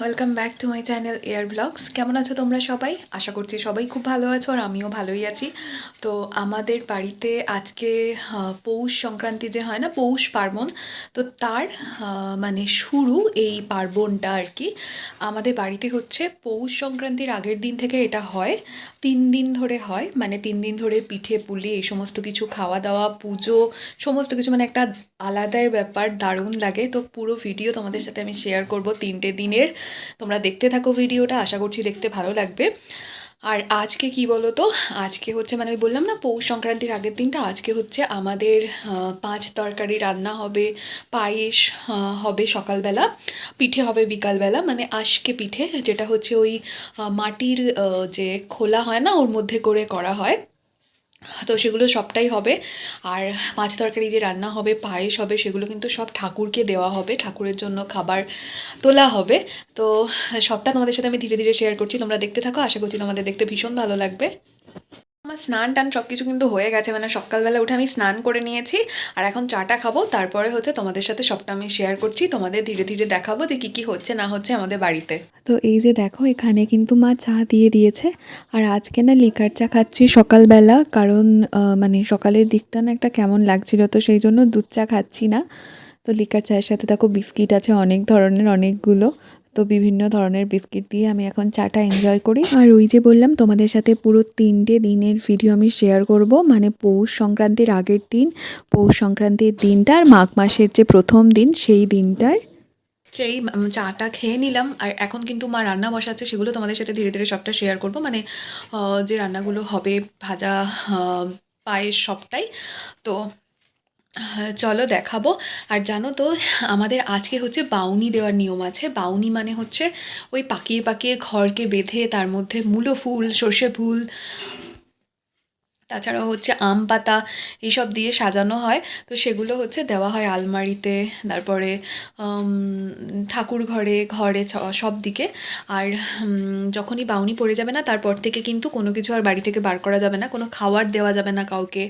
Welcome back to my channel air blogs. কেমন আছো তোমরা সবাই? আশা করছি সবাই খুব ভালো আছো আর আমিও ভালোই আছি। তো আমাদের বাড়িতে আজকে পৌষ সংক্রান্তি যে হয় না, পৌষ পার্বণ, তো তার মানে শুরু এই পার্বণটা আর কি। আমাদের বাড়িতে হচ্ছে পৌষ সংক্রান্তির আগের দিন থেকে এটা হয়, 3 দিন ধরে হয়, মানে 3 দিন ধরে পিঠে পুলি এই সমস্ত কিছু খাওয়া দাওয়া পুজো সমস্ত কিছু, মানে একটা আলাদাই ব্যাপার, দারুণ লাগে। তো পুরো ভিডিও তোমাদের সাথে আমি শেয়ার করব 3টে দিনের। তোমরা দেখতে থাকো ভিডিওটা, আশা করছি দেখতে ভালো লাগবে। আর আজকে কি বলো তো, আজকে হচ্ছে মানে আমি বললাম না পৌষ সংক্রান্তির আগের দিনটা, আজকে হচ্ছে আমাদের 5 তরকারি রান্না হবে, পায়েস হবে সকালবেলা, পিঠে হবে বিকালবেলা, মানে আজকে পিঠে, যেটা হচ্ছে ওই মাটির যে খোলা হয় না ওর মধ্যে করে করা হয়, তো সেগুলো সবটাই হবে। আর 5 তরকারি যে রান্না হবে, পায়েস হবে, সেগুলো কিন্তু সব ঠাকুরকে দেওয়া হবে, ঠাকুরের জন্য খাবার তোলা হবে। তো সবটা তোমাদের সাথে আমি ধীরে ধীরে শেয়ার করছি, তোমরা দেখতে থাকো, আশা করছি তোমাদের দেখতে ভীষণ ভালো লাগবে। আমার স্নান টান সব কিছু কিন্তু হয়ে গেছে, মানে সকালবেলা উঠে আমি স্নান করে নিয়েছি। আর এখন চাটা খাবো, তারপরে হচ্ছে তোমাদের সাথে সবটা আমি শেয়ার করছি, তোমাদের ধীরে ধীরে দেখাবো যে কী কী হচ্ছে না হচ্ছে আমাদের বাড়িতে। তো এই যে দেখো, এখানে কিন্তু মা চা দিয়ে দিয়েছে। আর আজকে না লিকার চা খাচ্ছি সকালবেলা, কারণ মানে সকালের দিকটা না একটা কেমন লাগছিল, তো সেই জন্য দুধ চা খাচ্ছি না। তো লিকার চায়ের সাথে দেখো বিস্কিট আছে অনেক ধরনের, অনেকগুলো। তো বিভিন্ন ধরনের বিস্কিট দিয়ে আমি এখন চাটা এনজয় করি। আর ওই যে বললাম তোমাদের সাথে পুরো 3টে দিনের ভিডিও আমি শেয়ার করব, মানে পৌষ সংক্রান্তির আগের দিন, পৌষ সংক্রান্তির দিনটা, আর মাঘ মাসের যে প্রথম দিন সেই দিনটার। সেই চাটা খেয়ে নিলাম, আর এখন কিন্তু মা রান্না বসাচ্ছে, সেগুলো তোমাদের সাথে ধীরে ধীরে সবটা শেয়ার করব, মানে যে রান্নাগুলো হবে, ভাজা, পায়েস, সবটাই। তো চলো দেখাবো। আর জানো তো, আমাদের আজকে হচ্ছে বাউনি দেওয়ার নিয়ম আছে। বাউনি মানে হচ্ছে ওই পাকিয়ে পাকিয়ে ঘরকে বেঁধে তার মধ্যে মূলো ফুল, সর্ষে ফুল, তাছাড়াও হচ্ছে আম পাতা, এইসব দিয়ে সাজানো হয়। তো সেগুলো হচ্ছে দেওয়া হয় আলমারিতে, তারপরে ঠাকুর ঘরে, ঘরে সব দিকে। আর যখনই বাউনি পড়ে যাবে না, তারপর থেকে কিন্তু কোনো কিছু আর বাড়ি থেকে বার করা যাবে না, কোনো খাবার দেওয়া যাবে না কাউকে,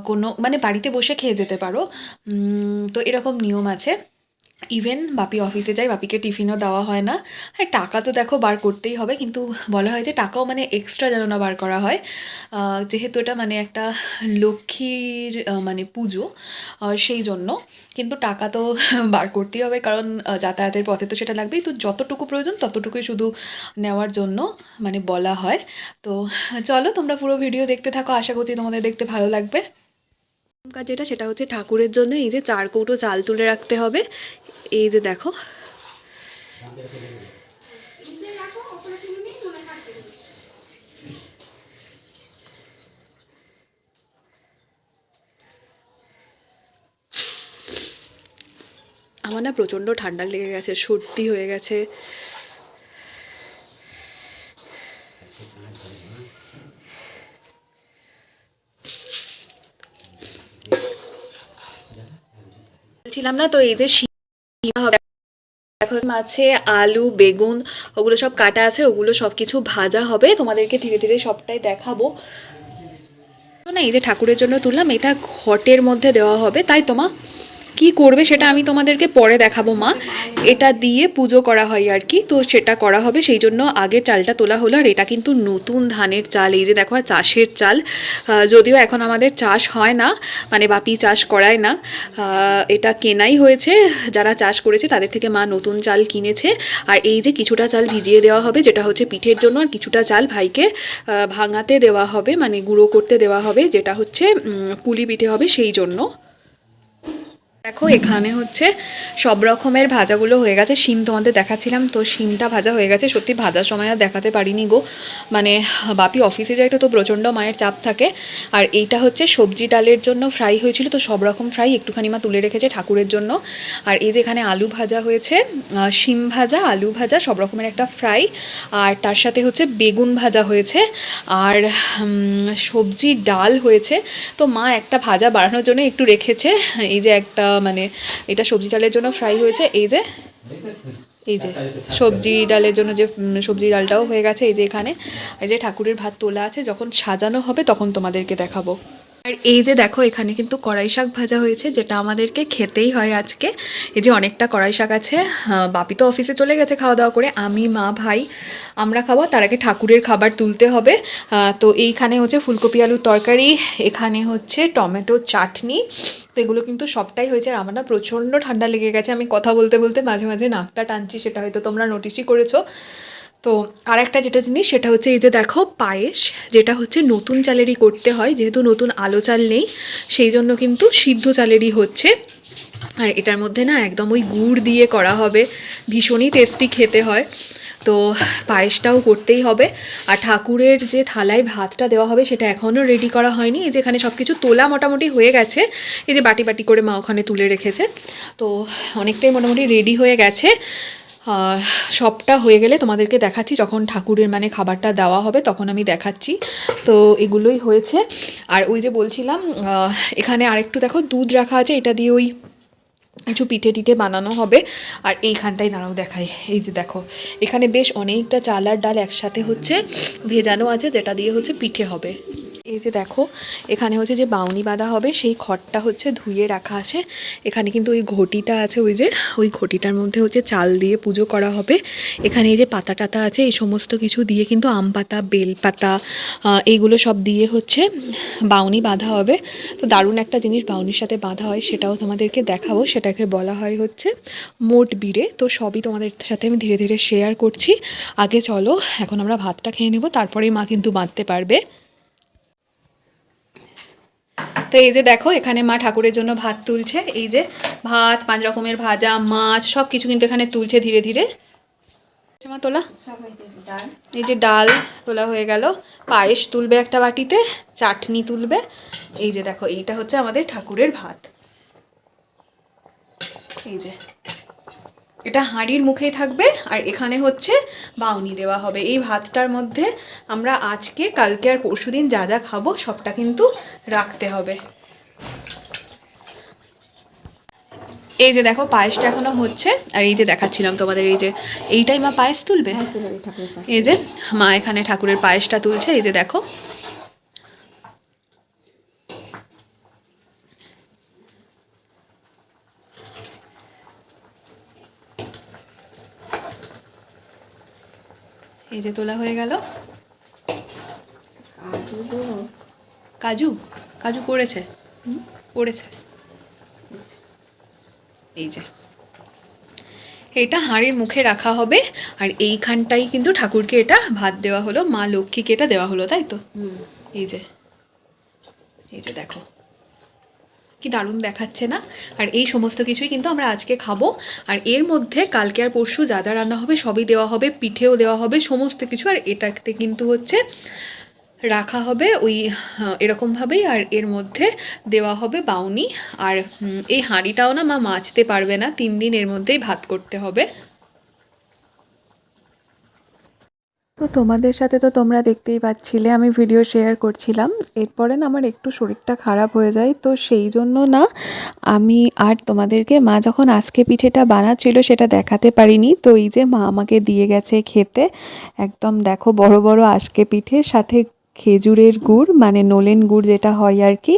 কোনো মানে বাড়িতে বসে খেয়ে যেতে পারো। তো এরকম নিয়ম আছে। ইভেন বাপি অফিসে যায়, বাপিকে টিফিনও দেওয়া হয় না। হ্যাঁ, টাকা তো দেখো বার করতেই হবে, কিন্তু বলা হয় যে টাকাও মানে এক্সট্রা যেন না বার করা হয়, যেহেতু এটা মানে একটা লক্ষ্মীর মানে পুজো, সেই জন্য। কিন্তু টাকা তো বার করতেই হবে, কারণ যাতায়াতের পথে তো সেটা লাগবেই। তো যতটুকু প্রয়োজন ততটুকুই শুধু নেওয়ার জন্য মানে বলা হয়। তো চলো তোমরা পুরো ভিডিও দেখতে থাকো, আশা করছি তোমাদের দেখতে ভালো লাগবে। কাজ যেটা, সেটা হচ্ছে ঠাকুরের জন্য এই যে 4 কৌটো চাল তুলে রাখতে হবে। এই যে দেখো, আমার না প্রচণ্ড ঠান্ডা লেগে গেছে, সর্দি হয়ে গেছে। বলছিলাম না, তো এই যে শিরা হবে, এখন আছে আলু, বেগুন, ওগুলো সব কাটা আছে, ওগুলো সব কিছু ভাজা হবে, তোমাদেরকে ধীরে ধীরে সবটাই দেখাবো। না, এই যে ঠাকুরের জন্য তুললাম, এটা ঘটের মধ্যে দেওয়া হবে, তাই তোমা কি করবে সেটা আমি তোমাদেরকে পরে দেখাবো মা। এটা দিয়ে পুজো করা হয় আর কি, তো সেটা করা হবে, সেই জন্য আগে চালটা তোলা হলো। আর এটা কিন্তু নতুন ধানের চাল, এই যে দেখো, আর চাষের চাল। যদিও এখন আমাদের চাষ হয় না, মানে বাপি চাষ করায় না, এটা কেনাই হয়েছে। যারা চাষ করেছে তাদের থেকে মা নতুন চাল কিনেছে। আর এই যে কিছুটা চাল ভিজিয়ে দেওয়া হবে, যেটা হচ্ছে পিঠের জন্য, আর কিছুটা চাল ভাইকে ভাঙাতে দেওয়া হবে, মানে গুঁড়ো করতে দেওয়া হবে, যেটা হচ্ছে পুলি পিঠে হবে সেই জন্য। দেখো, এখানে হচ্ছে সব রকমের ভাজাগুলো হয়ে গেছে। শিম তোমাদের দেখাচ্ছিলাম, তো শিমটা ভাজা হয়ে গেছে। সত্যি ভাজার সময় আর দেখাতে পারিনি গো, মানে বাপি অফিসে যায়, তো প্রচণ্ড মায়ের চাপ থাকে। আর এইটা হচ্ছে সবজি ডালের জন্য ফ্রাই হয়েছিল, তো সব রকম ফ্রাই একটুখানি মা তুলে রেখেছে ঠাকুরের জন্য। আর এই যে এখানে আলু ভাজা হয়েছে, শিম ভাজা, আলু ভাজা, সব রকমের একটা ফ্রাই। আর তার সাথে হচ্ছে বেগুন ভাজা হয়েছে, আর সবজি ডাল হয়েছে। তো মা একটা ভাজা বাড়ানোর জন্য একটু রেখেছে, এই যে একটা মানে এটা সবজি ডালের জন্য ফ্রাই হয়েছে। এই যে সবজি ডালের জন্য যে সবজি ডালটাও হয়ে গেছে। এই যে এখানে এই যে ঠাকুরের ভাত তোলা আছে, যখন সাজানো হবে তখন তোমাদেরকে দেখাবো। আর এই যে দেখো এখানে কিন্তু কড়াই শাক ভাজা হয়েছে, যেটা আমাদেরকে খেতেই হয় আজকে। এই যে অনেকটা কড়াই শাক আছে। বাপি তো অফিসে চলে গেছে খাওয়া দাওয়া করে, আমি মা ভাই আমরা খাবো, তার আগে ঠাকুরের খাবার তুলতে হবে। তো এইখানে হচ্ছে ফুলকপি আলুর তরকারি, এখানে হচ্ছে টমেটো চাটনি। তো এগুলো কিন্তু সবটাই হয়েছে। আর আমার না প্রচণ্ড ঠান্ডা লেগে গেছে, আমি কথা বলতে বলতে মাঝে মাঝে নাকটা টানছি, সেটা হয়তো তোমরা নোটিসই করেছো। তো আর একটা যেটা জিনিস সেটা হচ্ছে এই যে দেখো পায়েস, যেটা হচ্ছে নতুন চালেরই করতে হয়, যেহেতু নতুন আলো চাল নেই সেই জন্য কিন্তু সিদ্ধ চালেরই হচ্ছে। আর এটার মধ্যে না একদম ওই গুড় দিয়ে করা হবে, ভীষণই টেস্টি খেতে হয়। তো পায়েসটাও করতেই হবে। আর ঠাকুরের যে থালায় ভাতটা দেওয়া হবে সেটা এখনও রেডি করা হয়নি। এই যে এখানে সব কিছু তোলা মোটামুটি হয়ে গেছে, এই যে বাটি বাটি করে মা ওখানে তুলে রেখেছে। তো অনেকটাই মোটামুটি রেডি হয়ে গেছে। সবটা হয়ে গেলে তোমাদেরকে দেখাচ্ছি, যখন ঠাকুরের মানে খাবারটা দেওয়া হবে তখন আমি দেখাচ্ছি। তো এগুলোই হয়েছে। আর ওই যে বলছিলাম এখানে আরেকটু দেখো দুধ রাখা আছে, এটা দিয়ে ওই কিছু পিঠে টিঠে বানানো হবে। আর এইখানটাই দাঁড়াও দেখাই, এই যে দেখো এখানে বেশ অনেকটা চাল আর ডাল একসাথে হচ্ছে ভেজানো আছে, যেটা দিয়ে হচ্ছে পিঠে হবে। এই যে দেখো এখানে হচ্ছে যে বাউনি বাঁধা হবে সেই খড়টা হচ্ছে ধুয়ে রাখা আছে। এখানে কিন্তু ওই ঘটিটা আছে, ওই যে ওই ঘটিটার মধ্যে হচ্ছে চাল দিয়ে পুজো করা হবে। এখানে এই যে পাতা টাতা আছে, এই সমস্ত কিছু দিয়ে কিন্তু আম পাতা বেল পাতা এইগুলো সব দিয়ে হচ্ছে বাউনি বাঁধা হবে। তো দারুণ একটা জিনিস বাউনির সাথে বাঁধা হয়, সেটাও তোমাদেরকে দেখাবো। সেটাকে বলা হয় হচ্ছে মোট বিড়ে। তো সবই তোমাদের সাথে আমি ধীরে ধীরে শেয়ার করছি। আগে চলো এখন আমরা ভাতটা খেয়ে নেবো, তারপরেই মা কিন্তু বাঁধতে পারবে। তো এই যে দেখো এখানে মা ঠাকুরের জন্য ভাত তুলছে, এই যে ভাত 5 রকমের ভাজা মাছ সব কিছু কিন্তু এখানে তুলছে ধীরে ধীরে। মা তোলা, এই যে ডাল তোলা হয়ে গেল, পায়েস তুলবে একটা বাটিতে, চাটনি তুলবে। এই যে দেখো এইটা হচ্ছে আমাদের ঠাকুরের ভাত। এই যে এটা হাঁড়ির মুখেই থাকবে, আর এখানে হচ্ছে বাউনি দেওয়া হবে। এই ভাতটার মধ্যে আমরা আজকে কালকে আর পরশুদিন যা যা খাবো সবটা কিন্তু রাখতে হবে। এই যে দেখো পায়েসটা এখনো হচ্ছে। আর এই যে দেখাচ্ছিলাম তোমাদের, এই যে এইটাই মা পায়েস তুলবে। এই যে মা এখানে ঠাকুরের পায়েসটা তুলছে, এই যে দেখো। এই যে তোলা হয়ে গেল। কাজু কাজু পড়েছে পড়েছে। এই যে এটা হাঁড়ির মুখে রাখা হবে। আর এইখানটাই কিন্তু ঠাকুরকে এটা ভাত দেওয়া হলো, মা লক্ষ্মীকে এটা দেওয়া হলো, তাই তো? এই যে এই যে দেখো কি দারুণ দেখাচ্ছে না? আর এই সমস্ত কিছুই কিন্তু আমরা আজকে খাবো। আর এর মধ্যে কালকে আর পরশু যা যা রান্না হবে সবই দেওয়া হবে, পিঠেও দেওয়া হবে, সমস্ত কিছু। আর এটাতে কিন্তু হচ্ছে রাখা হবে ওই এরকমভাবেই। আর এর মধ্যে দেওয়া হবে বাউনি। আর এই হাঁড়িটাও না মা মাজতে পারবে না, 3 দিন এর মধ্যেই ভাত করতে হবে। তো তোমাদের সাথে তো তোমরা দেখতেই পাচ্ছিলে আমি ভিডিও শেয়ার করছিলাম। এরপরে না আমার একটু শরীরটা খারাপ হয়ে যায়, তো সেই জন্য না আমি আর তোমাদেরকে মা যখন আজকে পিঠেটা বানাচ্ছিল সেটা দেখাতে পারিনি। তো এই যে মা আমাকে দিয়ে গেছে খেতে, একদম দেখো বড় বড় আজকে পিঠের সাথে খেজুরের গুড় মানে নলেন গুড় যেটা হয় আর কি।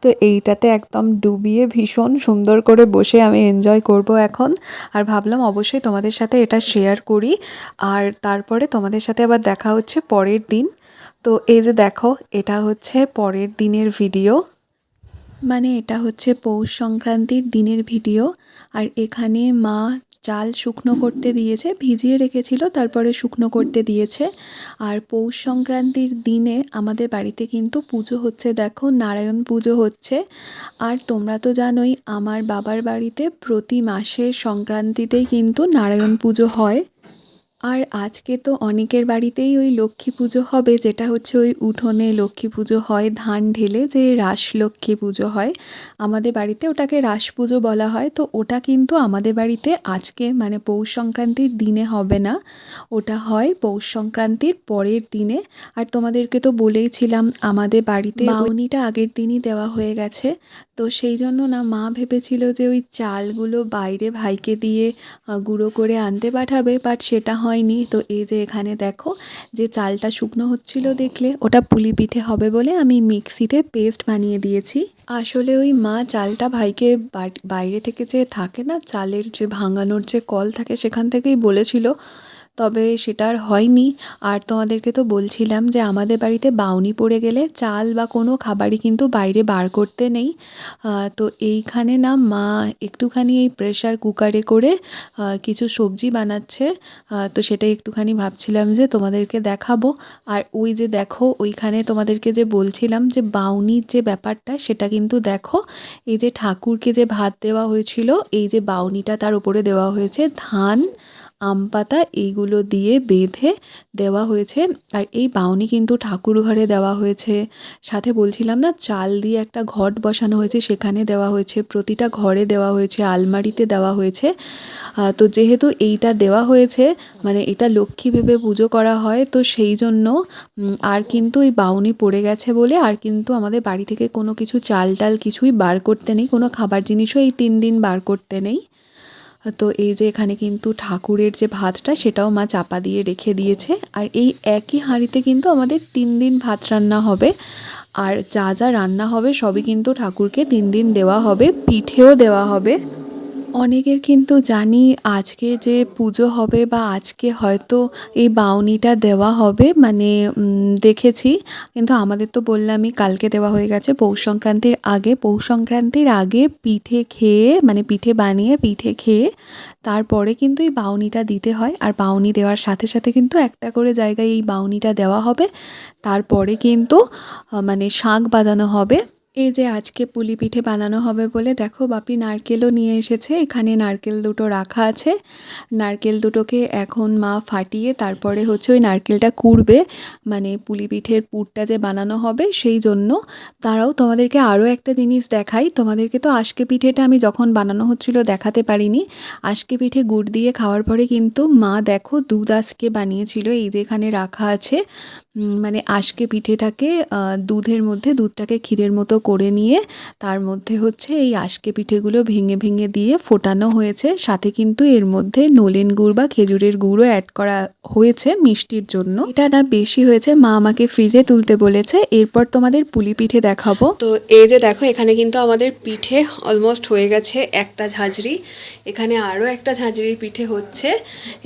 তো এইটাতে একদম ডুবিয়ে ভীষণ সুন্দর করে বসে আমি এনজয় করব এখন। আর ভাবলাম অবশ্যই তোমাদের সাথে এটা শেয়ার করি। আর তারপরে তোমাদের সাথে আবার দেখা হচ্ছে পরের দিন। তো এই যে দেখো এটা হচ্ছে পরের দিনের ভিডিও, মানে এটা হচ্ছে পৌষ সংক্রান্তির দিনের ভিডিও। আর এখানে মা চাল শুকনো করতে দিয়েছে, ভিজিয়ে রেখেছিল তারপরে শুকনো করতে দিয়েছে। আর পৌষ সংক্রান্তির দিনে আমাদের বাড়িতে কিন্তু পুজো হচ্ছে, দেখো নারায়ণ পুজো হচ্ছে। আর তোমরা তো জানোই আমার বাবার বাড়িতে প্রতি মাসের সংক্রান্তিতেই কিন্তু নারায়ণ পুজো হয়। আর আজকে তো অনেকের বাড়িতেই ওই লক্ষ্মী পুজো হবে, যেটা হচ্ছে ওই উঠোনে লক্ষ্মী পুজো হয় ধান ঢেলে, যে রাস লক্ষ্মী পুজো হয়। আমাদের বাড়িতে ওটাকে রাস পুজো বলা হয়। তো ওটা কিন্তু আমাদের বাড়িতে আজকে মানে পৌষ সংক্রান্তির দিনে হবে না, ওটা হয় পৌষ সংক্রান্তির পরের দিনে। আর তোমাদেরকে তো বলেইছিলাম আমাদের বাড়িতে বাউনিটা আগের দিনই দেওয়া হয়ে গেছে। তো সেই জন্য না মা ভেবেছিল যে ওই চালগুলো বাইরে ভাইকে দিয়ে গুঁড়ো করে আনতে পাঠাবে, বাট সেটা হয়নি। তো এই যে এখানে দেখো যে চালটা শুকনো হচ্ছিল দেখলে, ওটা পুলি পিঠে হবে বলে আমি মিক্সিতে পেস্ট বানিয়ে দিয়েছি। আসলে ওই মা চালটা ভাইকে বাইরে থেকে যে থাকে না চালের যে ভাঙানোর যে কল থাকে সেখান থেকেই বলেছিল, তবে সেটা আর হয়নি। আর তোমাদেরকে তো বলছিলাম যে আমাদের বাড়িতে বাউনি পড়ে গেলে চাল বা কোনো খাবারই কিন্তু বাইরে বার করতে নেই। তো এইখানে না মা একটুখানি এই প্রেশার কুকারে করে কিছু সবজি বানাচ্ছে। তো সেটাই একটুখানি ভাবছিলাম যে তোমাদেরকে দেখাবো। আর ওই যে দেখো ওইখানে তোমাদেরকে যে বলছিলাম যে বাউনির যে ব্যাপারটা সেটা কিন্তু দেখো, এই যে ঠাকুরকে যে ভাত দেওয়া হয়েছিল এই যে বাউনিটা তার উপরে দেওয়া হয়েছে ধান, আম পাতা এইগুলো দিয়ে বেঁধে দেওয়া হয়েছে। আর এই বাউনি কিন্তু ঠাকুর ঘরে দেওয়া হয়েছে, সাথে বলছিলাম না চাল দিয়ে একটা ঘট বসানো হয়েছে সেখানে দেওয়া হয়েছে, প্রতিটা ঘরে দেওয়া হয়েছে, আলমারিতে দেওয়া হয়েছে। তো যেহেতু এইটা দেওয়া হয়েছে মানে এটা লক্ষ্মী ভেবে পুজো করা হয়, তো সেই জন্য আর কিন্তু এই বাউনি পড়ে গেছে বলে আর কিন্তু আমাদের বাড়ি থেকে কোনো কিছু চাল টাল কিছুই বার করতে নেই, কোনো খাবার জিনিসও এই 3 দিন বার করতে নেই। তো এই যে এখানে কিন্তু ঠাকুরের যে ভাতটা সেটাও মা চাপা দিয়ে রেখে দিয়েছে। আর এই একই হাঁড়িতে কিন্তু আমাদের 3 দিন ভাত রান্না হবে। আর যা যা রান্না হবে সবই কিন্তু ঠাকুরকে 3 দিন দেওয়া হবে, পিঠেও দেওয়া হবে। অনেকের কিন্তু জানি আজকে যে পুজো হবে বা আজকে হয়তো এই বাউনিটা দেওয়া হবে, মানে দেখেছি। কিন্তু আমাদের তো বললামই কালকে দেওয়া হয়ে গেছে পৌষ সংক্রান্তির আগে। পৌষ সংক্রান্তির আগে পিঠে খেয়ে মানে পিঠে বানিয়ে পিঠে খেয়ে তারপরে কিন্তু এই বাউনিটা দিতে হয়। আর বাউনি দেওয়ার সাথে সাথে কিন্তু একটা করে জায়গায় এই বাউনিটা দেওয়া হবে, তারপরে কিন্তু মানে শাঁখ বাজানো হবে। এই যে আজকে পুলি পিঠে বানানো হবে বলে দেখো বাপি নারকেলও নিয়ে এসেছে, এখানে নারকেল দুটো রাখা আছে। নারকেল দুটোকে এখন মা ফাটিয়ে তারপরে হচ্ছে ওই নারকেলটা কুড়বে, মানে পুলি পিঠের পুরটা যে বানানো হবে সেই জন্য। তারাও তোমাদেরকে আরও একটা জিনিস দেখাই, তোমাদেরকে তো আজকে পিঠেটা আমি যখন বানানো হচ্ছিল দেখাতে পারিনি। আজকে পিঠে গুড় দিয়ে খাওয়ার পরে কিন্তু মা দেখো দুধ আজকে বানিয়েছিল, এই যে এখানে রাখা আছে। মানে আজকে পিঠেটাকে দুধের মধ্যে দুধটাকে ক্ষীরের মতো করে নিয়ে তার মধ্যে হচ্ছে এই আজকে পিঠেগুলো ভেঙে ভেঙে দিয়ে ফোটানো হয়েছে, সাথে কিন্তু এর মধ্যে নলেন গুড় বা খেজুরের গুঁড়ও অ্যাড করা হয়েছে মিষ্টির জন্য। এটা না বেশি হয়েছে, মা আমাকে ফ্রিজে তুলতে বলেছে। এরপর তোমাদের পুলি পিঠে দেখাবো। তো এই যে দেখো এখানে কিন্তু আমাদের পিঠে অলমোস্ট হয়ে গেছে একটা ঝাঁঝরি, এখানে আরও একটা ঝাঁঝরির পিঠে হচ্ছে।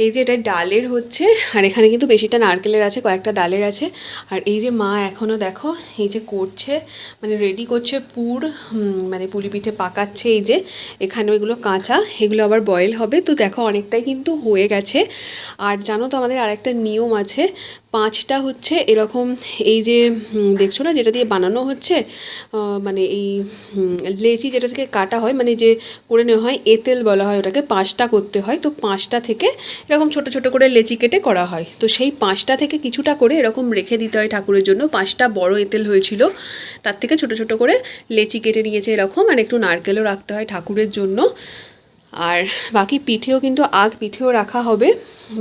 এই যে এটা ডালের হচ্ছে, আর এখানে কিন্তু বেশিটা নারকেলের আছে, কয়েকটা ডালের আছে। আর এই যে মা এখনও দেখো এই যে করছে, মানে রেডি করছে পুর, মানে পুলি পিঠে পাকাচ্ছে। এই যে এখানে ওইগুলো কাঁচা, এগুলো আবার বয়েল হবে। তো দেখো অনেকটাই কিন্তু হয়ে গেছে। আর জানো তো আমাদের আরেকটা নিয়ম আছে, 5টা হচ্ছে এরকম, এই যে দেখছো না যেটা দিয়ে বানানো হচ্ছে, মানে এই লেচি যেটা থেকে কাটা হয়, মানে যে করে নেওয়া হয় এঁতেল বলা হয় ওটাকে, 5টা করতে হয়। তো 5টা থেকে এরকম ছোট ছোট করে লেচি কেটে করা হয়। তো সেই 5টা থেকে কিছুটা করে এরকম রেখে দিতে হয় ঠাকুরের জন্য। 5টা বড় এঁতেল হয়েছিল, তার থেকে ছোট ছোট করে লেচি কেটে নিয়েছে এরকম, আর একটু নারকেলও রাখতে হয় ঠাকুরের জন্য। আর বাকি পিঠেও কিন্তু পিঠেও রাখা হবে,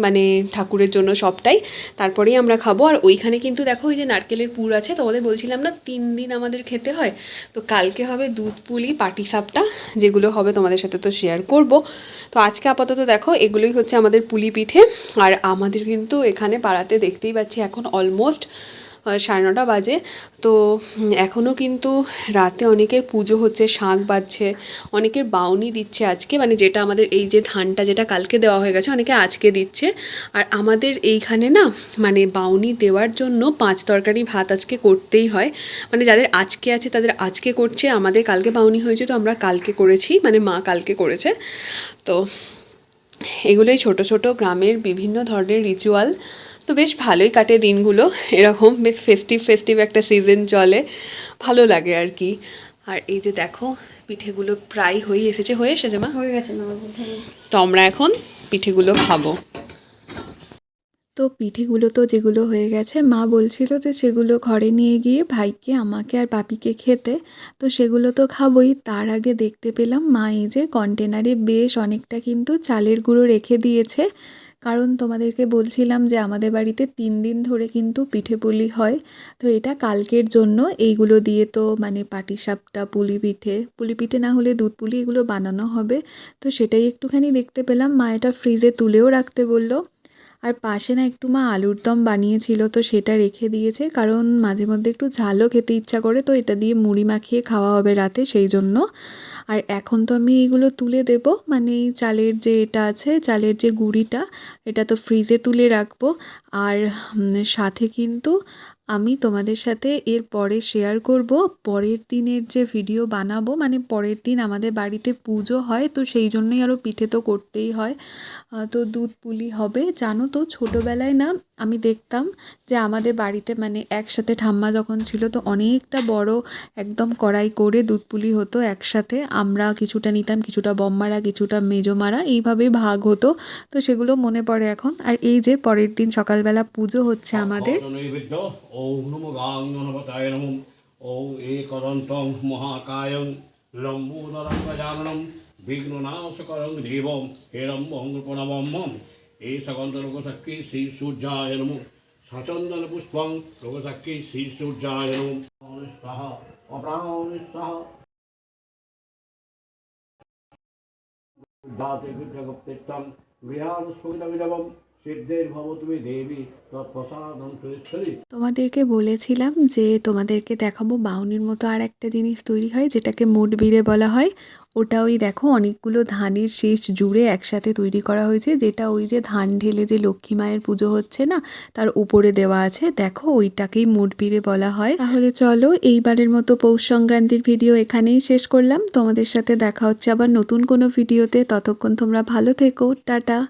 মানে ঠাকুরের জন্য সবটাই, তারপরেই আমরা খাবো। আর ওইখানে কিন্তু দেখো ওই যে নারকেলের পুর আছে, তোমাদের বলছিলাম না 3 দিন আমাদের খেতে হয়। তো কালকে হবে দুধ পুলি পাটিসাপটা, যেগুলো হবে তোমাদের সাথে তো শেয়ার করব। তো আজকে আপাতত দেখো এগুলোই হচ্ছে আমাদের পুলি পিঠে। আর আমাদের কিন্তু এখানে পাড়াতে দেখতেই পাচ্ছি এখন অলমোস্ট 9:30 বাজে। তো এখনও কিন্তু রাতে অনেকের পুজো হচ্ছে, শাঁখ বাজছে, অনেকের বাউনি দিচ্ছে আজকে, মানে যেটা আমাদের এই যে ধানটা যেটা কালকে দেওয়া হয়ে গেছে অনেকে আজকে দিচ্ছে। আর আমাদের এইখানে না মানে বাউনি দেওয়ার জন্য 5 তরকারি ভাত আজকে করতেই হয়, মানে যাদের আজকে আছে তাদের আজকে করছে, আমাদের কালকে বাউনি হয়েছে তো আমরা কালকে করেছি, মানে মা কালকে করেছে। তো এগুলোই ছোট ছোট গ্রামের বিভিন্ন ধরনের রিচুয়াল। তো বেশ ভালোই কাটে দিনগুলো, এরকম বেশ ফেস্টিভ একটা সিজন চলে, ভালো লাগে আর কি। আর এই যে দেখো পিঠেগুলো প্রায় হয়ে এসেছে মা, হয়ে গেছে না? তো আমরা এখন পিঠেগুলো খাবো। তো পিঠেগুলো তো যেগুলো হয়ে গেছে মা বলছিল যে সেগুলো ঘরে নিয়ে গিয়ে ভাইকে আমাকে আর পাপিকে খেতে। তো সেগুলো তো খাবোই, তার আগে দেখতে পেলাম মা এই যে কন্টেনারে বেশ অনেকটা কিন্তু চালের গুঁড়ো রেখে দিয়েছে। কারণ তোমাদেরকে বলছিলাম যে আমাদের বাড়িতে 3 দিন ধরে কিন্তু পিঠে পুলি হয়। তো এটা কালকের জন্য এইগুলো দিয়ে তো মানে পাটিসাপটা, পুলি পিঠে না হলে দুধ পুলি এগুলো বানানো হবে। তো সেটাই একটুখানি দেখতে পেলাম, মা এটা ফ্রিজে তুলেও রাখতে বলল। আর পাশে না একটু মা আলুর দম বানিয়েছিল, তো সেটা রেখে দিয়েছে, কারণ মাঝে মধ্যে একটু ঝালও খেতে ইচ্ছা করে, তো এটা দিয়ে মুড়ি মাখিয়ে খাওয়া হবে রাতে, সেই জন্য। আর এখন তো আমি এইগুলো তুলে দেব, মানে এই চালের যে এটা আছে, চালের যে গুঁড়িটা, এটা তো ফ্রিজে তুলে রাখবো। আর সাথে কিন্তু আমি তোমাদের সাথে এর পরে শেয়ার করব পরের দিনের যে ভিডিও বানাবো, মানে পরের দিন আমাদের বাড়িতে পুজো হয়, তো সেই জন্যই আরও পিঠে তো করতেই হয়। তো দুধ পুলি হবে। জানো তো ছোটোবেলায় না আমি দেখতাম যে আমাদের বাড়িতে মানে একসাথে ঠাম্মা যখন ছিল, তো অনেকটা বড় একদম কড়াই করে দুধ পুলি হতো একসাথে। আমরা কিছুটা নিতাম, কিছুটা বম্মারা, কিছুটা মেজোমারা, এইভাবেই ভাগ হতো। তো সেগুলো মনে পড়ে এখন। আর এই যে পরের দিন সকালবেলা পুজো হচ্ছে আমাদের। নৈবেদ্য ওং নমো গাং গণপতায় নমঃ ওং একদন্তং মহাকায়ং লম্বোদরং গজাননম বিঘ্ননাশকরং দেবম হেরম্বং প্রণবম্বম এই সকন্ত লোকসাক্ষী শ্রী সূর্যায় নমঃ সচন্দন পুষ্পং লোকসাক্ষী শ্রী সূর্যায় নমঃ অনিষ্টাহ অপ্রাণিষ্টাহ দাতে গুপ্তম গৃহাদ স্ফুটবিদবম সিদ্ধের ভবতুমি দেবী তৎপ্রসাদং সুরেশ্বরী। তোমাদেরকে বলেছিলাম যে তোমাদেরকে দেখাবো বাউনির মতো আর একটা জিনিস তৈরি হয়, যেটাকে মোট বিড়ে বলা হয়। ওটা ওই দেখো অনেকগুলো ধানের শীষ জুড়ে একসাথে তৈরি করা হয়েছে, যেটা ওই যে ধান ঢেলে যে লক্ষ্মী মায়ের পুজো হচ্ছে না, তার উপরে দেওয়া আছে, দেখো ওইটাকেই মোট বিড়ে বলা হয়। তাহলে চলো এইবারের মতো পৌষ সংক্রান্তির ভিডিও এখানেই শেষ করলাম। তোমাদের সাথে দেখা হচ্ছে আবার নতুন কোনো ভিডিওতে। ততক্ষণ তোমরা ভালো থেকো, টাটা।